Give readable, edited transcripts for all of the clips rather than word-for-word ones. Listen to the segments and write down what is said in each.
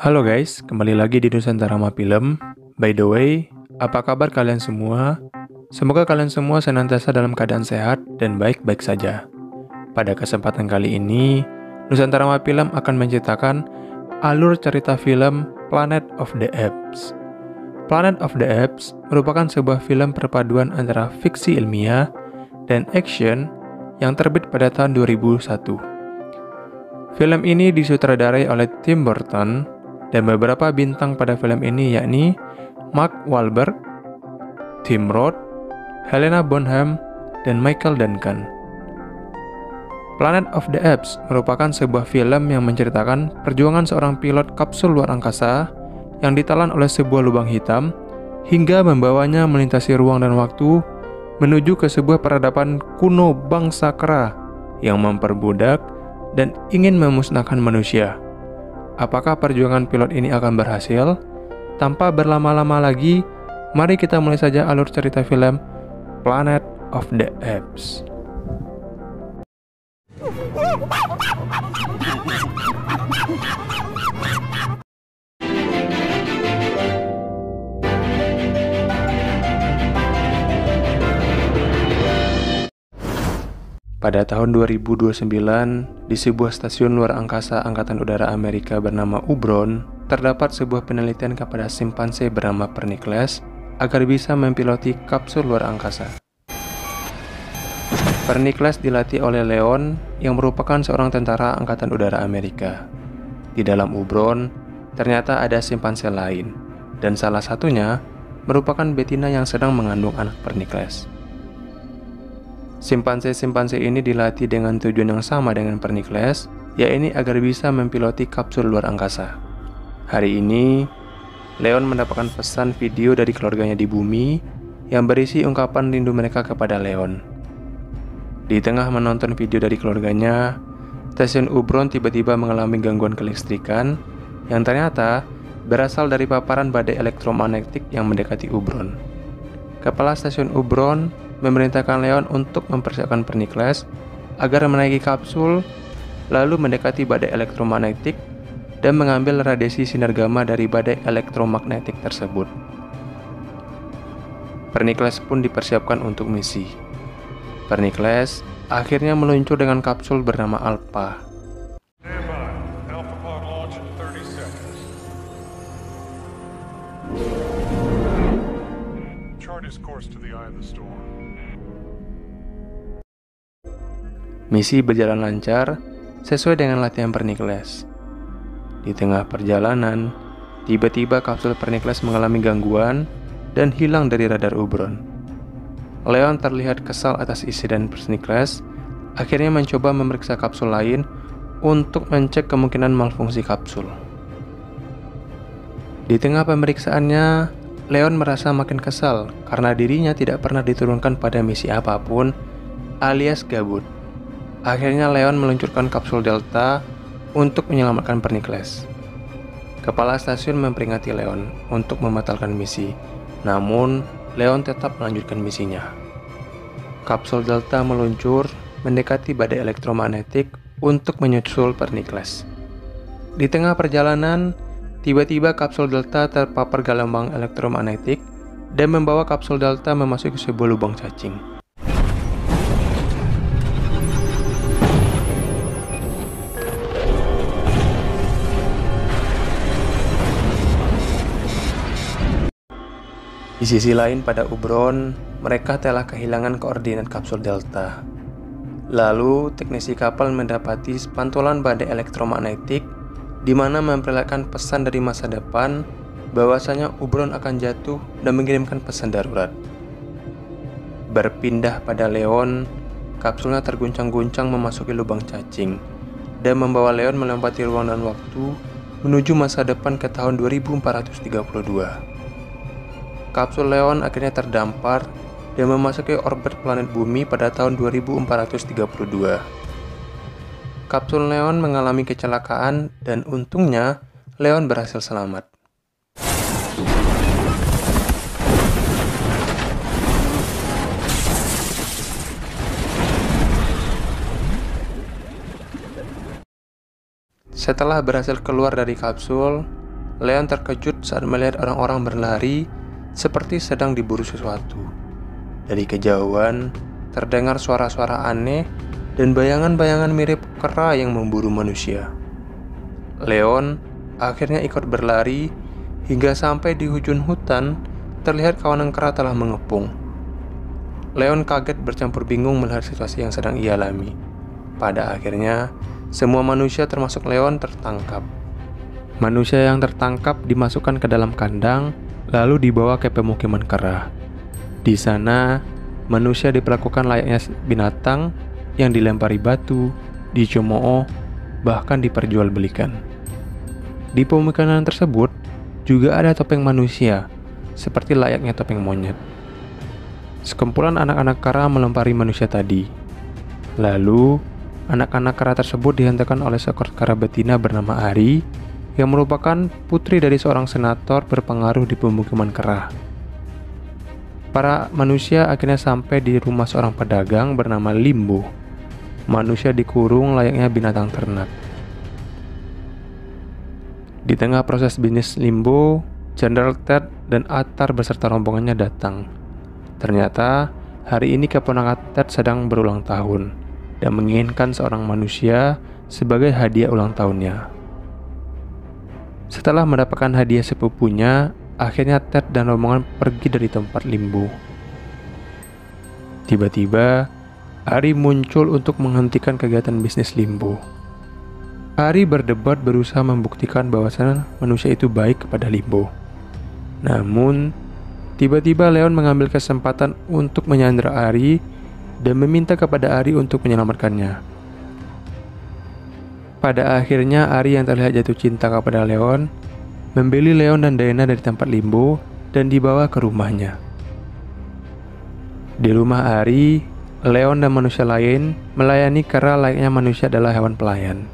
Halo guys, kembali lagi di Nusantarama Film. By the way, apa kabar kalian semua? Semoga kalian semua senantiasa dalam keadaan sehat dan baik-baik saja. Pada kesempatan kali ini, Nusantarama Film akan menceritakan alur cerita film Planet of the Apes. Planet of the Apes merupakan sebuah film perpaduan antara fiksi ilmiah dan action yang terbit pada tahun 2001. Film ini disutradarai oleh Tim Burton dan beberapa bintang pada film ini yakni Mark Wahlberg, Tim Roth, Helena Bonham, dan Michael Duncan. Planet of the Apes merupakan sebuah film yang menceritakan perjuangan seorang pilot kapsul luar angkasa yang ditelan oleh sebuah lubang hitam hingga membawanya melintasi ruang dan waktu menuju ke sebuah peradaban kuno bangsa kera yang memperbudak dan ingin memusnahkan manusia. Apakah perjuangan pilot ini akan berhasil? Tanpa berlama-lama lagi, mari kita mulai saja alur cerita film Planet of the Apes. Pada tahun 2029, di sebuah stasiun luar angkasa Angkatan Udara Amerika bernama Ubron, terdapat sebuah penelitian kepada simpanse bernama Pernicles agar bisa mempiloti kapsul luar angkasa. Pernicles dilatih oleh Leon yang merupakan seorang tentara Angkatan Udara Amerika. Di dalam Ubron, ternyata ada simpanse lain, dan salah satunya merupakan betina yang sedang mengandung anak Pernicles. Simpanse-simpanse ini dilatih dengan tujuan yang sama dengan Pernicles, yaitu agar bisa mempiloti kapsul luar angkasa. Hari ini, Leon mendapatkan pesan video dari keluarganya di bumi yang berisi ungkapan rindu mereka kepada Leon. Di tengah menonton video dari keluarganya, stasiun Ubron tiba-tiba mengalami gangguan kelistrikan yang ternyata berasal dari paparan badai elektromagnetik yang mendekati Ubron. Kepala stasiun Ubron memerintahkan Leon untuk mempersiapkan Pernicles agar menaiki kapsul, lalu mendekati badai elektromagnetik dan mengambil radiasi sinar gamma dari badai elektromagnetik tersebut. Pernicles pun dipersiapkan untuk misi. Pernicles akhirnya meluncur dengan kapsul bernama Alpha. Alpha pod launch in 30 seconds. Chart his course to the eye of the storm. Misi berjalan lancar sesuai dengan latihan Pernicles. Di tengah perjalanan, tiba-tiba kapsul Pernicles mengalami gangguan dan hilang dari radar Ubron. Leon terlihat kesal atas insiden Pernicles, akhirnya mencoba memeriksa kapsul lain untuk mencek kemungkinan malfungsi kapsul. Di tengah pemeriksaannya, Leon merasa makin kesal karena dirinya tidak pernah diturunkan pada misi apapun alias gabut. Akhirnya Leon meluncurkan kapsul Delta untuk menyelamatkan Pernicles. Kepala stasiun memperingati Leon untuk membatalkan misi, namun Leon tetap melanjutkan misinya. Kapsul Delta meluncur mendekati badai elektromagnetik untuk menyusul Pernicles. Di tengah perjalanan, tiba-tiba kapsul Delta terpapar gelombang elektromagnetik dan membawa kapsul Delta memasuki sebuah lubang cacing. Di sisi lain pada Ubron, mereka telah kehilangan koordinat kapsul Delta. Lalu, teknisi kapal mendapati pantulan badai elektromagnetik di mana memperlihatkan pesan dari masa depan bahwasanya Ubron akan jatuh dan mengirimkan pesan darurat. Berpindah pada Leon, kapsulnya terguncang-guncang memasuki lubang cacing dan membawa Leon melewati ruang dan waktu menuju masa depan ke tahun 2432. Kapsul Leon akhirnya terdampar dan memasuki orbit planet bumi pada tahun 2432. Kapsul Leon mengalami kecelakaan dan untungnya Leon berhasil selamat. Setelah berhasil keluar dari kapsul, Leon terkejut saat melihat orang-orang berlari seperti sedang diburu sesuatu. Dari kejauhan, terdengar suara-suara aneh dan bayangan-bayangan mirip kera yang memburu manusia. Leon akhirnya ikut berlari hingga sampai di ujung hutan. Terlihat kawanan kera telah mengepung. Leon kaget bercampur bingung melihat situasi yang sedang ia alami. Pada akhirnya, semua manusia termasuk Leon tertangkap. Manusia yang tertangkap dimasukkan ke dalam kandang, lalu dibawa ke pemukiman kera. Di sana, manusia diperlakukan layaknya binatang yang dilempari batu, dicemooh, bahkan diperjualbelikan. Di pemukiman tersebut juga ada topeng manusia, seperti layaknya topeng monyet. Sekumpulan anak-anak kera melempari manusia tadi. Lalu, anak-anak kera tersebut dihentikan oleh seekor kera betina bernama Ari, yang merupakan putri dari seorang senator berpengaruh di pemukiman kera. Para manusia akhirnya sampai di rumah seorang pedagang bernama Limbo. Manusia dikurung layaknya binatang ternak. Di tengah proses bisnis Limbo, Jenderal Ted dan Attar beserta rombongannya datang. Ternyata, hari ini keponakan Ted sedang berulang tahun dan menginginkan seorang manusia sebagai hadiah ulang tahunnya. Setelah mendapatkan hadiah sepupunya, akhirnya Ted dan rombongan pergi dari tempat Limbo. Tiba-tiba, Ari muncul untuk menghentikan kegiatan bisnis Limbo. Ari berdebat berusaha membuktikan bahwasannya manusia itu baik kepada Limbo. Namun, tiba-tiba Leon mengambil kesempatan untuk menyandera Ari dan meminta kepada Ari untuk menyelamatkannya. Pada akhirnya, Ari yang terlihat jatuh cinta kepada Leon membeli Leon dan Daena dari tempat Limbo dan dibawa ke rumahnya. Di rumah Ari, Leon dan manusia lain melayani kera layaknya manusia adalah hewan pelayan.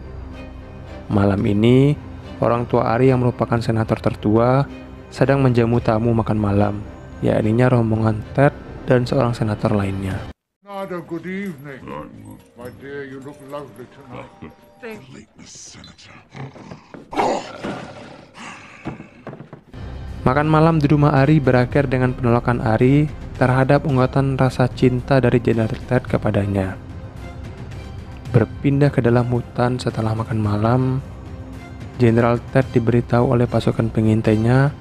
Malam ini, orang tua Ari yang merupakan senator tertua sedang menjamu tamu makan malam, yakni rombongan Ted dan seorang senator lainnya. Nada, good evening. My dear, you look lovely tonight. Thank you, Senator. Makan malam di rumah Ari berakhir dengan penolakan Ari terhadap ungkapan rasa cinta dari Jenderal Ted kepadanya. Berpindah ke dalam hutan setelah makan malam, Jenderal Ted diberitahu oleh pasukan pengintainya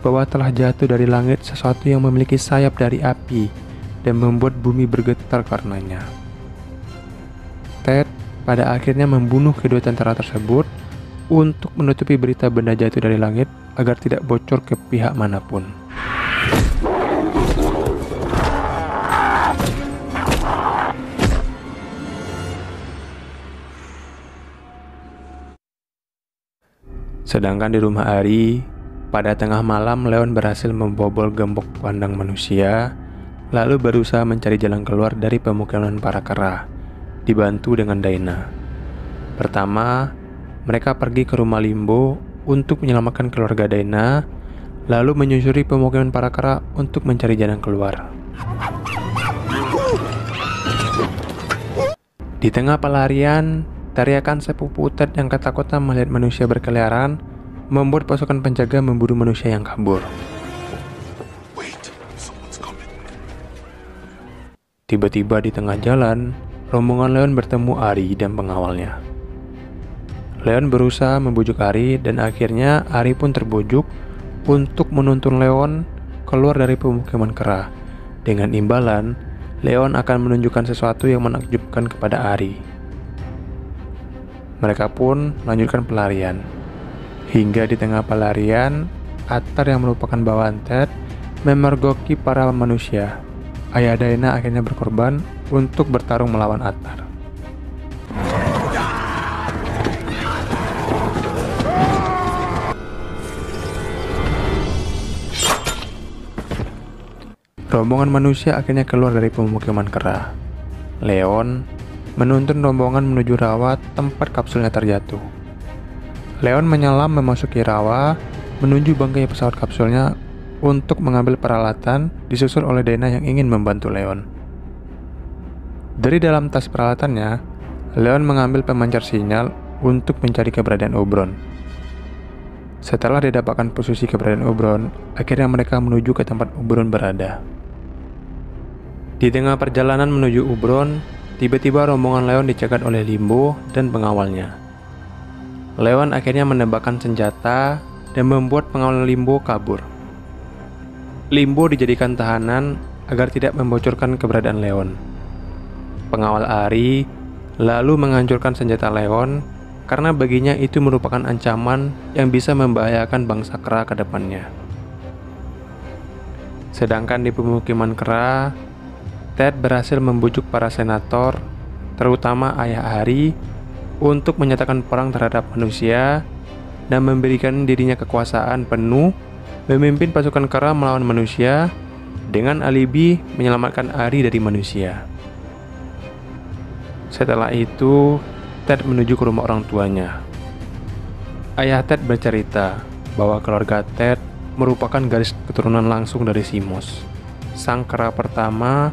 bahwa telah jatuh dari langit sesuatu yang memiliki sayap dari api dan membuat bumi bergetar karenanya. Ted pada akhirnya membunuh kedua tentara tersebut untuk menutupi berita benda jatuh dari langit agar tidak bocor ke pihak manapun. Sedangkan di rumah Ari, pada tengah malam Leon berhasil membobol gembok kandang manusia, lalu berusaha mencari jalan keluar dari pemukiman para kera, dibantu dengan Daena. Pertama, mereka pergi ke rumah Limbo untuk menyelamatkan keluarga Daena, lalu menyusuri pemukiman para kera untuk mencari jalan keluar. Di tengah pelarian, teriakan sepupu Ted yang ketakutan melihat manusia berkeliaran membuat pasukan penjaga memburu manusia yang kabur. Tiba-tiba di tengah jalan, rombongan Leon bertemu Ari dan pengawalnya. Leon berusaha membujuk Ari dan akhirnya Ari pun terbujuk untuk menuntun Leon keluar dari pemukiman kera. Dengan imbalan, Leon akan menunjukkan sesuatu yang menakjubkan kepada Ari. Mereka pun melanjutkan pelarian. Hingga di tengah pelarian, Attar yang merupakan bawahan Ted memergoki para manusia. Ayah Daena akhirnya berkorban untuk bertarung melawan Attar. Rombongan manusia akhirnya keluar dari pemukiman kera. Leon menuntun rombongan menuju rawa tempat kapsulnya terjatuh. Leon menyelam memasuki rawa menuju bangkai pesawat kapsulnya untuk mengambil peralatan, disusul oleh Daena yang ingin membantu Leon. Dari dalam tas peralatannya, Leon mengambil pemancar sinyal untuk mencari keberadaan Oberon. Setelah didapatkan posisi keberadaan Oberon, akhirnya mereka menuju ke tempat Oberon berada. Di tengah perjalanan menuju Oberon, tiba-tiba rombongan Leon dicegat oleh Limbo dan pengawalnya. Leon akhirnya menembakkan senjata dan membuat pengawal Limbo kabur. Limbo dijadikan tahanan agar tidak membocorkan keberadaan Leon. Pengawal Ahri lalu menghancurkan senjata Leon karena baginya itu merupakan ancaman yang bisa membahayakan bangsa kera ke depannya. Sedangkan di pemukiman kera, Ted berhasil membujuk para senator, terutama Ayah Ahri, untuk menyatakan perang terhadap manusia dan memberikan dirinya kekuasaan penuh memimpin pasukan kera melawan manusia dengan alibi menyelamatkan Ahri dari manusia. Setelah itu, Ted menuju ke rumah orang tuanya. Ayah Ted bercerita bahwa keluarga Ted merupakan garis keturunan langsung dari Simos, sang kera pertama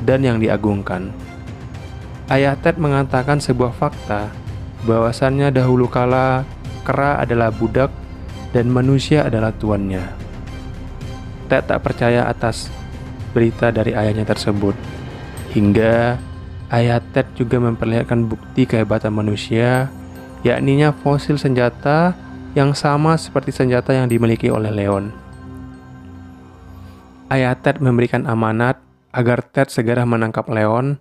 dan yang diagungkan. Ayah Ted mengatakan sebuah fakta bahwasannya dahulu kala kera adalah budak dan manusia adalah tuannya. Ted tak percaya atas berita dari ayahnya tersebut, hingga Ayah Ted juga memperlihatkan bukti kehebatan manusia, yakninya fosil senjata yang sama seperti senjata yang dimiliki oleh Leon. Ayah Ted memberikan amanat agar Ted segera menangkap Leon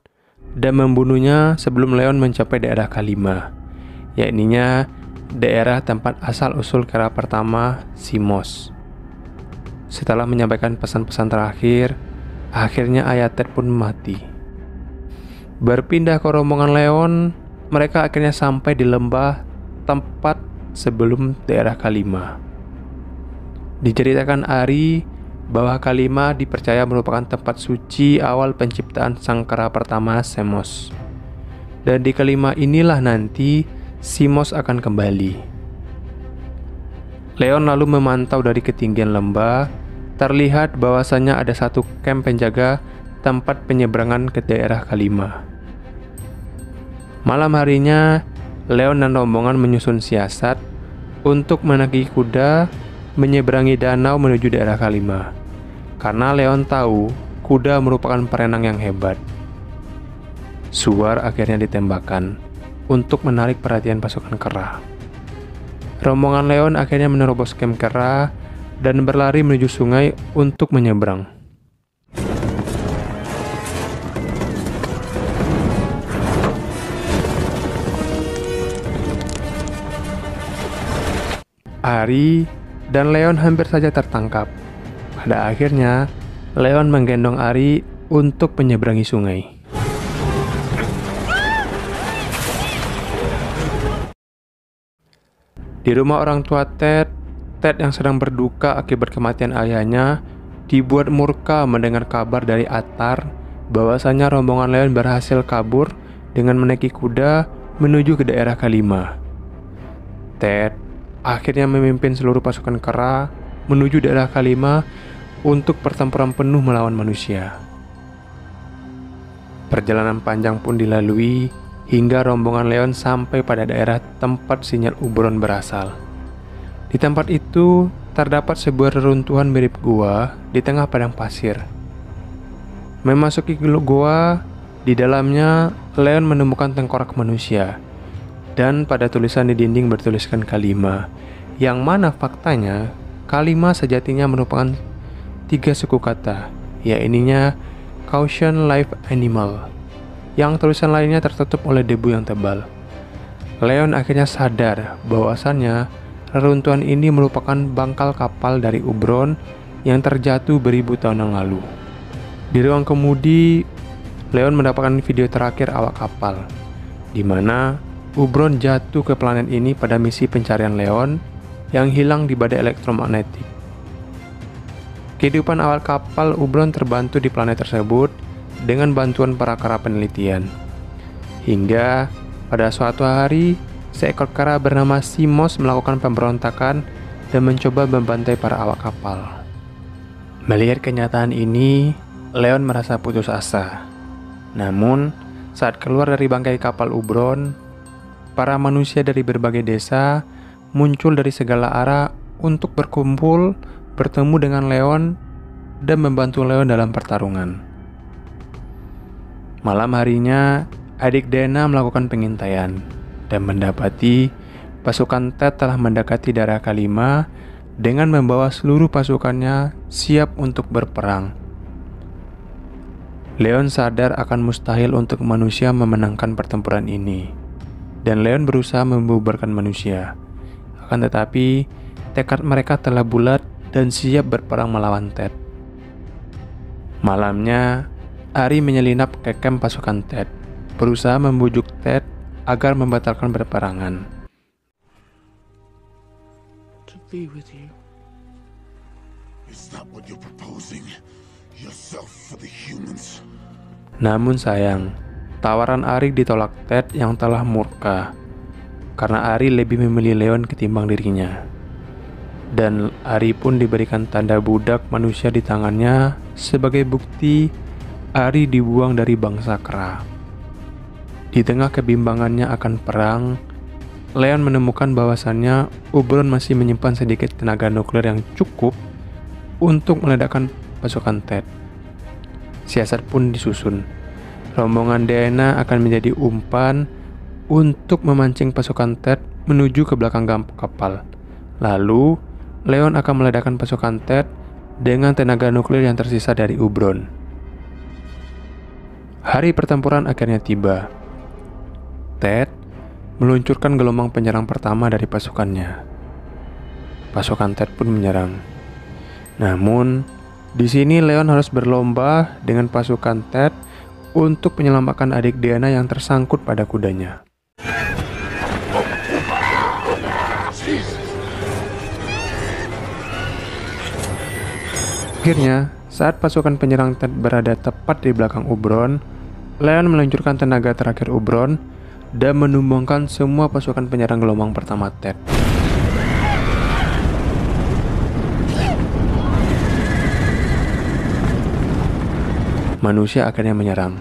dan membunuhnya sebelum Leon mencapai daerah Kalima, yakninya daerah tempat asal-usul kera pertama, Simos. Setelah menyampaikan pesan-pesan terakhir, akhirnya Ayah Ted pun mati. Berpindah ke rombongan Leon, mereka akhirnya sampai di lembah tempat sebelum daerah Kalima. Diceritakan Ahri bahwa Kalima dipercaya merupakan tempat suci awal penciptaan sang kera pertama, Semos. Dan di Kalima inilah nanti Simos akan kembali. Leon lalu memantau dari ketinggian lembah, terlihat bahwasannya ada satu kamp penjaga tempat penyeberangan ke daerah Kalima. Malam harinya, Leon dan rombongan menyusun siasat untuk menaiki kuda menyeberangi danau menuju daerah Kalima. Karena Leon tahu kuda merupakan perenang yang hebat. Suar akhirnya ditembakkan untuk menarik perhatian pasukan kera. Rombongan Leon akhirnya menerobos kamp kera dan berlari menuju sungai untuk menyeberang. Ahri dan Leon hampir saja tertangkap. Pada akhirnya, Leon menggendong Ahri untuk menyeberangi sungai. Di rumah orang tua Ted yang sedang berduka akibat kematian ayahnya, dibuat murka mendengar kabar dari Attar bahwasanya rombongan Leon berhasil kabur dengan menaiki kuda menuju ke daerah Kalima. Ted akhirnya memimpin seluruh pasukan kera menuju daerah Kalima untuk pertempuran penuh melawan manusia. Perjalanan panjang pun dilalui hingga rombongan Leon sampai pada daerah tempat sinyal Oberon berasal. Di tempat itu terdapat sebuah reruntuhan mirip gua di tengah padang pasir. Memasuki gua, di dalamnya Leon menemukan tengkorak manusia, dan pada tulisan di dinding bertuliskan Kalima, yang mana faktanya Kalima sejatinya merupakan 3 suku kata, yaitu Caution Life Animal, yang tulisan lainnya tertutup oleh debu yang tebal. Leon akhirnya sadar bahwasannya reruntuhan ini merupakan bangkal kapal dari Oberon yang terjatuh beribu tahun yang lalu. Di ruang kemudi, Leon mendapatkan video terakhir awak kapal, di mana Oberon jatuh ke planet ini pada misi pencarian Leon yang hilang di badai elektromagnetik. Kehidupan awal kapal Oberon terbantu di planet tersebut dengan bantuan para kera penelitian. Hingga pada suatu hari, seekor kera bernama Simos melakukan pemberontakan dan mencoba membantai para awak kapal. Melihat kenyataan ini, Leon merasa putus asa. Namun, saat keluar dari bangkai kapal Oberon, para manusia dari berbagai desa muncul dari segala arah untuk berkumpul, bertemu dengan Leon, dan membantu Leon dalam pertarungan. Malam harinya, adik Dana melakukan pengintaian dan mendapati pasukan Ted telah mendekati daerah Kalima dengan membawa seluruh pasukannya siap untuk berperang. Leon sadar akan mustahil untuk manusia memenangkan pertempuran ini, dan Leon berusaha membubarkan manusia. Akan tetapi, tekad mereka telah bulat dan siap berperang melawan Ted. Malamnya, Ari menyelinap ke kamp pasukan Ted, berusaha membujuk Ted agar membatalkan perperangan. To be with you. Is that what you're proposing? Yourself for the humans? Namun sayang, tawaran Ari ditolak Ted yang telah murka, karena Ari lebih memilih Leon ketimbang dirinya. Dan Ari pun diberikan tanda budak manusia di tangannya sebagai bukti Ari dibuang dari bangsa kera. Di tengah kebimbangannya akan perang, Leon menemukan bahwasannya Ubron masih menyimpan sedikit tenaga nuklir yang cukup untuk meledakkan pasukan Ted. Siasat pun disusun. Rombongan Diana akan menjadi umpan untuk memancing pasukan Ted menuju ke belakang kapal. Lalu, Leon akan meledakkan pasukan Ted dengan tenaga nuklir yang tersisa dari Ubron. Hari pertempuran akhirnya tiba. Ted meluncurkan gelombang penyerang pertama dari pasukannya. Pasukan Ted pun menyerang. Namun, di sini Leon harus berlomba dengan pasukan Ted untuk menyelamatkan adik Diana yang tersangkut pada kudanya. Akhirnya, saat pasukan penyerang Ted berada tepat di belakang Ubron, Leon meluncurkan tenaga terakhir Ubron dan menumbangkan semua pasukan penyerang gelombang pertama Ted. Manusia akhirnya menyerang.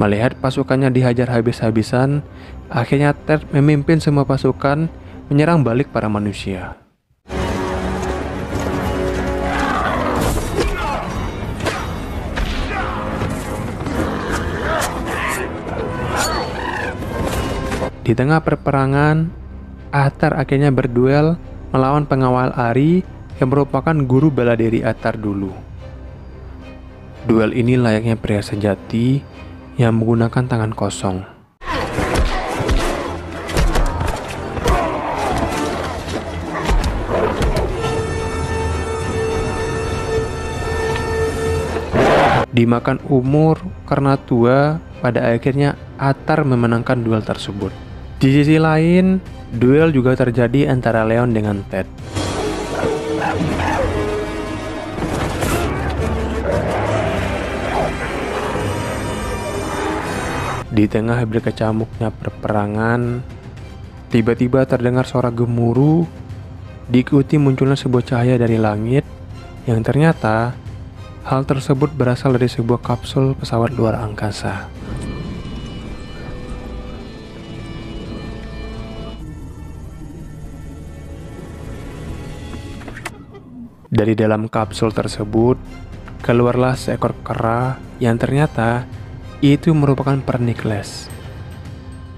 Melihat pasukannya dihajar habis-habisan, akhirnya Ted memimpin semua pasukan menyerang balik para manusia. Di tengah perperangan, Atar akhirnya berduel melawan pengawal Ari yang merupakan guru bela diri Atar dulu. Duel ini layaknya pria sejati yang menggunakan tangan kosong. Dimakan umur karena tua, pada akhirnya Atar memenangkan duel tersebut. Di sisi lain, duel juga terjadi antara Leon dengan Ted. Di tengah berkecamuknya perperangan, tiba-tiba terdengar suara gemuruh, diikuti munculnya sebuah cahaya dari langit, yang ternyata hal tersebut berasal dari sebuah kapsul pesawat luar angkasa. Dari dalam kapsul tersebut, keluarlah seekor kera yang ternyata itu merupakan Pernicles.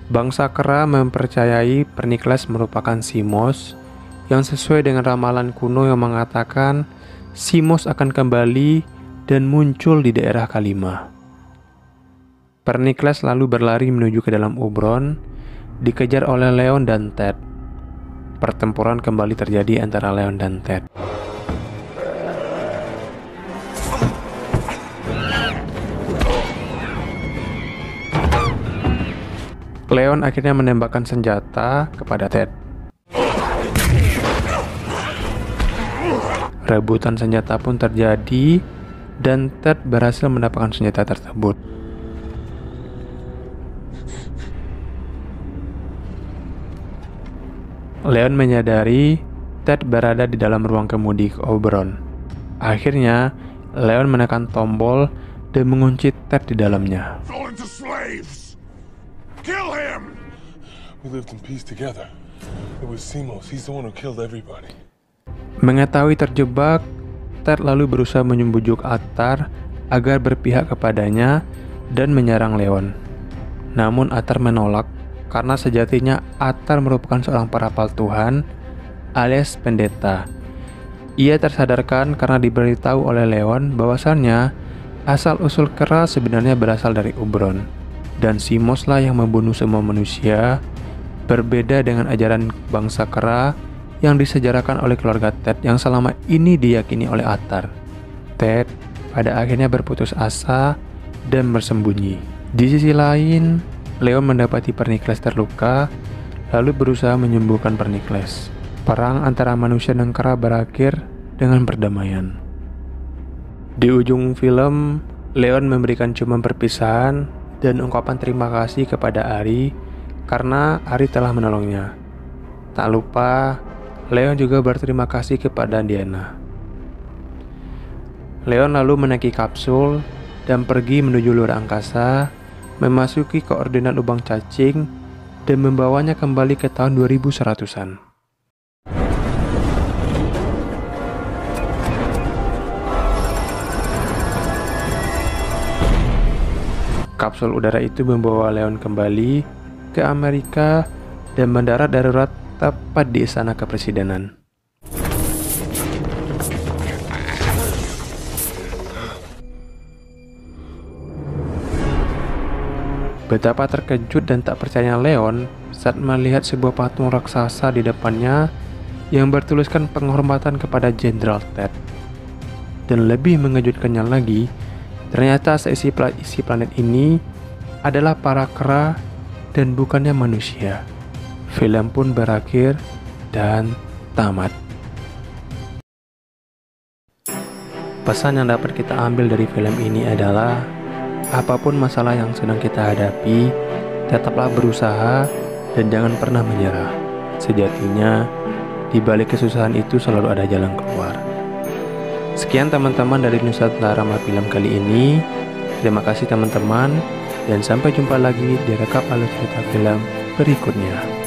Bangsa kera mempercayai Pernicles merupakan Simos, yang sesuai dengan ramalan kuno yang mengatakan Simos akan kembali dan muncul di daerah Kalima. Pernicles lalu berlari menuju ke dalam Ubron, dikejar oleh Leon dan Ted. Pertempuran kembali terjadi antara Leon dan Ted. Leon akhirnya menembakkan senjata kepada Ted. Rebutan senjata pun terjadi dan Ted berhasil mendapatkan senjata tersebut. Leon menyadari Ted berada di dalam ruang kemudi Ubron. Akhirnya, Leon menekan tombol dan mengunci Ted di dalamnya. Fall into slaves! Kill him! We lived in peace together. It was Simos. He's the one who killed everybody. Mengetahui terjebak, Ted lalu berusaha membujuk Attar agar berpihak kepadanya dan menyerang Leon. Namun Attar menolak karena sejatinya Attar merupakan seorang perapal Tuhan alias pendeta. Ia tersadarkan karena diberitahu oleh Leon bahwasannya asal-usul Kera sebenarnya berasal dari Ubron, dan Simoslah yang membunuh semua manusia, berbeda dengan ajaran bangsa Kera yang disejarahkan oleh keluarga Ted yang selama ini diyakini oleh Attar. Ted pada akhirnya berputus asa dan bersembunyi. Di sisi lain, Leon mendapati Pernicles terluka, lalu berusaha menyembuhkan Pernicles. Perang antara manusia dan Kera berakhir dengan perdamaian. Di ujung film, Leon memberikan ciuman perpisahan dan ungkapan terima kasih kepada Ari karena Ari telah menolongnya. Tak lupa, Leon juga berterima kasih kepada Diana. Leon lalu menaiki kapsul dan pergi menuju luar angkasa, memasuki koordinat lubang cacing dan membawanya kembali ke tahun 2100-an. Kapsul udara itu membawa Leon kembali ke Amerika dan mendarat darurat tepat di istana kepresidenan. Betapa terkejut dan tak percaya Leon saat melihat sebuah patung raksasa di depannya yang bertuliskan penghormatan kepada Jenderal Ted. Dan lebih mengejutkannya lagi, ternyata isi planet ini adalah para Kera dan bukannya manusia. Film pun berakhir dan tamat. Pesan yang dapat kita ambil dari film ini adalah apapun masalah yang sedang kita hadapi, tetaplah berusaha dan jangan pernah menyerah. Sejatinya, di balik kesusahan itu selalu ada jalan keluar. Sekian teman-teman dari Nusantara Film kali ini. Terima kasih teman-teman, dan sampai jumpa lagi di rekap alur cerita film berikutnya.